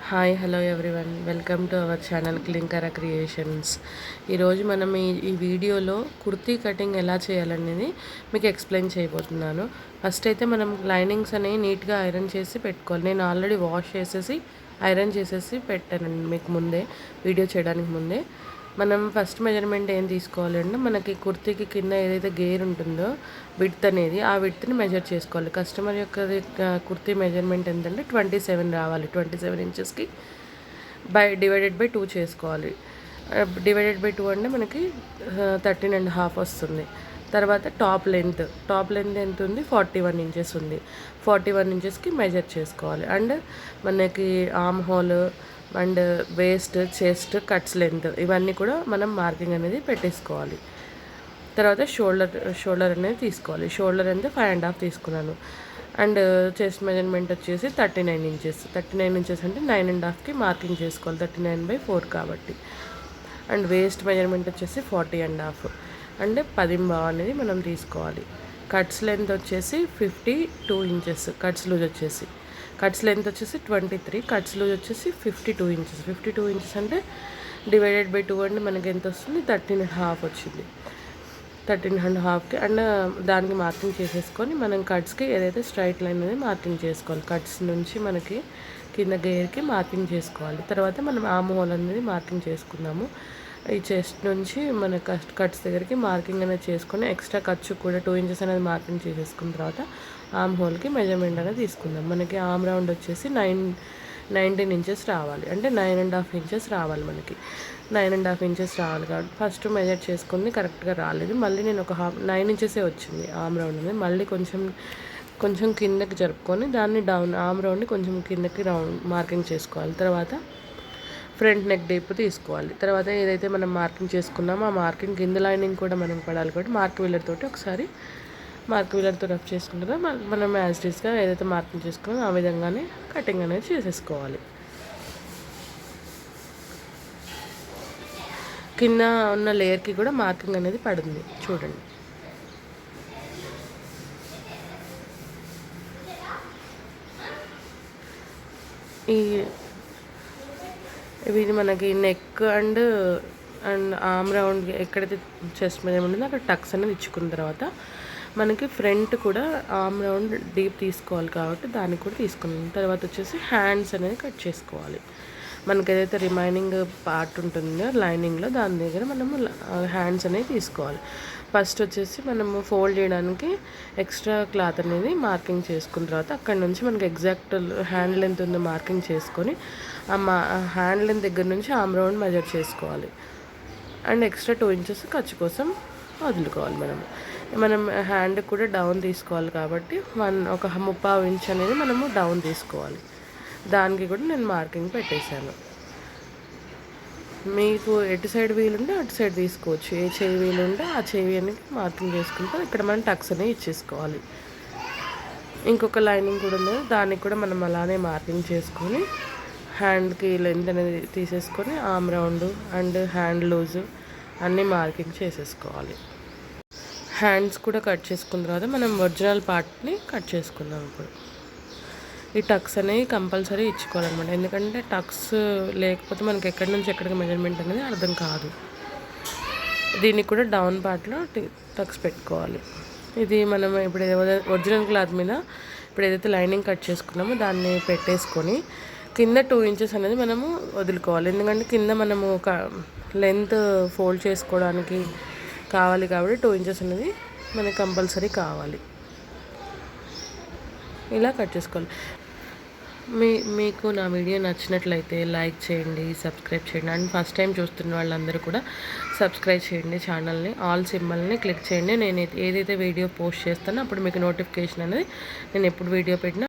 Hi hello everyone, welcome to our channel Klinkara Creations. ఈరోజు మనం ఈ వీడియోలో కుర్తీ కటింగ్ ఎలా చేయాలనేది మీకు ఎక్స్ప్లెయిన్ చేయబోతున్నాను. ఫస్ట్ అయితే మనం లైనింగ్స్ అనేవి నీట్గా ఐరన్ చేసి పెట్టుకోవాలి. నేను ఆల్రెడీ వాష్ చేసేసి ఐరన్ చేసేసి పెట్టానండి మీకు ముందే, వీడియో చేయడానికి ముందే. మనం ఫస్ట్ మెజర్మెంట్ ఏం తీసుకోవాలంటే, మనకి కుర్తీకి కింద ఏదైతే గేర్ ఉంటుందో విడ్త్ అనేది, ఆ విడ్త్ని మెజర్ చేసుకోవాలి. కస్టమర్ యొక్క కుర్తీ మెజర్మెంట్ ఎంతంటే 27 రావాలి. 27 ఇంచెస్కి డివైడెడ్ బై 2 చేసుకోవాలి. డివైడెడ్ బై 2 అంటే మనకి 13.5 వస్తుంది. తర్వాత టాప్ లెంత్ ఎంత ఉంది, 41 ఇంచెస్ ఉంది. 41 ఇంచెస్కి మెజర్ చేసుకోవాలి. అండ్ మనకి arm whole and waste, chest, cuts length ఇవన్నీ కూడా మనం మార్కింగ్ అనేది పెట్టేసుకోవాలి. తర్వాత షోల్డర్ అనేది తీసుకోవాలి. షోల్డర్ అనేది 5.5 తీసుకున్నాను. అండ్ చెస్ట్ మెజర్మెంట్ వచ్చేసి 39 ఇంచెస్. 39 ఇంచెస్ అంటే 9.5కి మార్కింగ్ చేసుకోవాలి, 39/4 కాబట్టి. అండ్ వేస్ట్ మెజర్మెంట్ వచ్చేసి 40.5 అంటే 10 అనేది మనం తీసుకోవాలి. కట్స్ లెంత్ వచ్చేసి 52 ఇంచెస్. కట్స్ లూజ్ వచ్చేసి కట్స్ లెంత్ వచ్చేసి 23, కట్స్ లూజ్ వచ్చేసి 52 ఇంచెస్. 52 ఇంచెస్ అంటే డివైడెడ్ బై 2 అంటే మనకి ఎంత వస్తుంది, 13.5 వచ్చింది. 13.5కి అండ్ దానికి మార్కింగ్ చేసేసుకొని మనం కట్స్కి ఏదైతే స్ట్రైట్ లైన్ అనేది మార్కింగ్ చేసుకోవాలి. కట్స్ నుంచి మనకి కింద గేర్కి మార్కింగ్ చేసుకోవాలి. తర్వాత మనం ఆర్మ్ హోల్ అనేది మార్కింగ్ చేసుకుందాము. ఈ చెస్ట్ నుంచి మన కట్స్ దగ్గరికి మార్కింగ్ అనేది చేసుకొని ఎక్స్ట్రా ఖర్చు కూడా 2 ఇంచెస్ అనేది మార్కింగ్ చేసేసుకున్న తర్వాత ఆర్మ్ హోల్కి మెజర్మెంట్ అనేది తీసుకుందాం. మనకి ఆర్మ్ రౌండ్ వచ్చేసి 19 ఇంచెస్ రావాలి. అంటే 9.5 ఇంచెస్ రావాలి. మనకి 9.5 ఇంచెస్ రావాలి కాబట్టి ఫస్ట్ మెజర్ చేసుకుంది కరెక్ట్గా రాలేదు. మళ్ళీ నేను ఒక 9 ఇంచెసే వచ్చింది ఆర్మ్ రౌండ్ అనేది. మళ్ళీ కొంచెం కిందకి జరుపుకొని దాన్ని డౌన్ ఆర్మ్ రౌండ్ని కొంచెం కిందకి మార్కింగ్ చేసుకోవాలి. తర్వాత ఫ్రంట్ నెక్ డీప్ తీసుకోవాలి. తర్వాత ఏదైతే మనం మార్కింగ్ చేసుకున్నామో ఆ మార్కింగ్ కింద లైనింగ్ కూడా మనం పడాలి కాబట్టి మార్క్ వీలర్ తోటి ఒకసారి రఫ్ చేసుకుంటారో మనం యాజ్టీస్గా ఏదైతే మార్కింగ్ చేసుకున్నామో ఆ విధంగానే కటింగ్ అనేది చేసేసుకోవాలి. కింద ఉన్న లేయర్కి కూడా మార్కింగ్ అనేది పడుతుంది చూడండి. ఇది మనకి నెక్ అండ్ ఆర్మ్ రౌండ్ ఎక్కడైతే చెస్ట్ మీద ఉంటుందో అక్కడ టక్స్ అనేది ఇచ్చుకున్న తర్వాత మనకి ఫ్రంట్ కూడా ఆర్మ్ రౌండ్ డీప్ తీసుకోవాలి కాబట్టి దాన్ని కూడా తీసుకున్నాం. తర్వాత వచ్చేసి హ్యాండ్స్ అనేది కట్ చేసుకోవాలి. మనకి ఏదైతే రిమైనింగ్ పార్ట్ ఉంటుందో లైనింగ్లో దాని దగ్గర మనము హ్యాండ్స్ అనేవి తీసుకోవాలి. ఫస్ట్ వచ్చేసి మనము ఫోల్డ్ చేయడానికి ఎక్స్ట్రా క్లాత్ అనేది మార్కింగ్ చేసుకున్న తర్వాత అక్కడ నుంచి మనకి ఎగ్జాక్ట్ హ్యాండ్ లెంత్ ఉందో మార్కింగ్ చేసుకొని ఆ హ్యాండ్ లెంత్ దగ్గర నుంచి ఆర్మ్ రౌండ్ మెజర్ చేసుకోవాలి. అండ్ ఎక్స్ట్రా 2 ఇంచెస్ ఖర్చు కోసం వదులుకోవాలి. మనం హ్యాండ్ కూడా డౌన్ తీసుకోవాలి కాబట్టి ఒక 3/4 ఇంచ్ అనేది మనము డౌన్ తీసుకోవాలి. దానికి కూడా నేను మార్కింగ్ పెట్టేశాను. మీకు ఎటు సైడ్ వీలుంటే అటు సైడ్ తీసుకోవచ్చు. ఏ చెవి వీలుంటే ఆ చెవి అనేది మార్కింగ్ చేసుకుంటే ఇక్కడ మనం టక్స్ అనేవి ఇచ్చేసుకోవాలి. ఇంకొక లైనింగ్ కూడా ఉంది, దానికి కూడా మనం అలానే మార్కింగ్ చేసుకొని హ్యాండ్కి లెంత్ అనేది తీసేసుకొని arm round and hand loose అన్నీ మార్కింగ్ చేసేసుకోవాలి. హ్యాండ్స్ కూడా కట్ చేసుకున్న తర్వాత మనం ఒరిజినల్ పార్ట్ని కట్ చేసుకుందాం. ఇప్పుడు ఈ టక్స్ అనేవి కంపల్సరీ ఇచ్చుకోవాలన్నమాట. ఎందుకంటే టక్స్ లేకపోతే మనకి ఎక్కడి నుంచి ఎక్కడికి మెజర్మెంట్ అనేది అర్థం కాదు. దీనికి కూడా డౌన్ పార్ట్లో టక్స్ పెట్టుకోవాలి. ఇది మనం ఇప్పుడు ఒరిజినల్ క్లాత్ మీద ఇప్పుడు ఏదైతే లైనింగ్ కట్ చేసుకున్నామో దాన్ని పెట్టేసుకొని కింద 2 ఇంచెస్ అనేది మనము వదులుకోవాలి. ఎందుకంటే కింద మనము ఒక లెంత్ ఫోల్డ్ చేసుకోవడానికి కావాలి కాబట్టి 2 ఇంచెస్ అనేది మనకి కంపల్సరీ కావాలి. ఇలా కట్ చేసుకోవాలి. మీకు నా వీడియో నచ్చినట్లయితే లైక్ చేయండి, సబ్స్క్రైబ్ చేయండి. అండ్ ఫస్ట్ టైం చూస్తున్న వాళ్ళందరూ కూడా సబ్స్క్రైబ్ చేయండి ఛానల్ని. ఆల్ సింబల్ని క్లిక్ చేయండి. నేను ఏదైతే వీడియో పోస్ట్ చేస్తానో అప్పుడు మీకు నోటిఫికేషన్ అనేది నేను ఎప్పుడు వీడియో పెట్టినా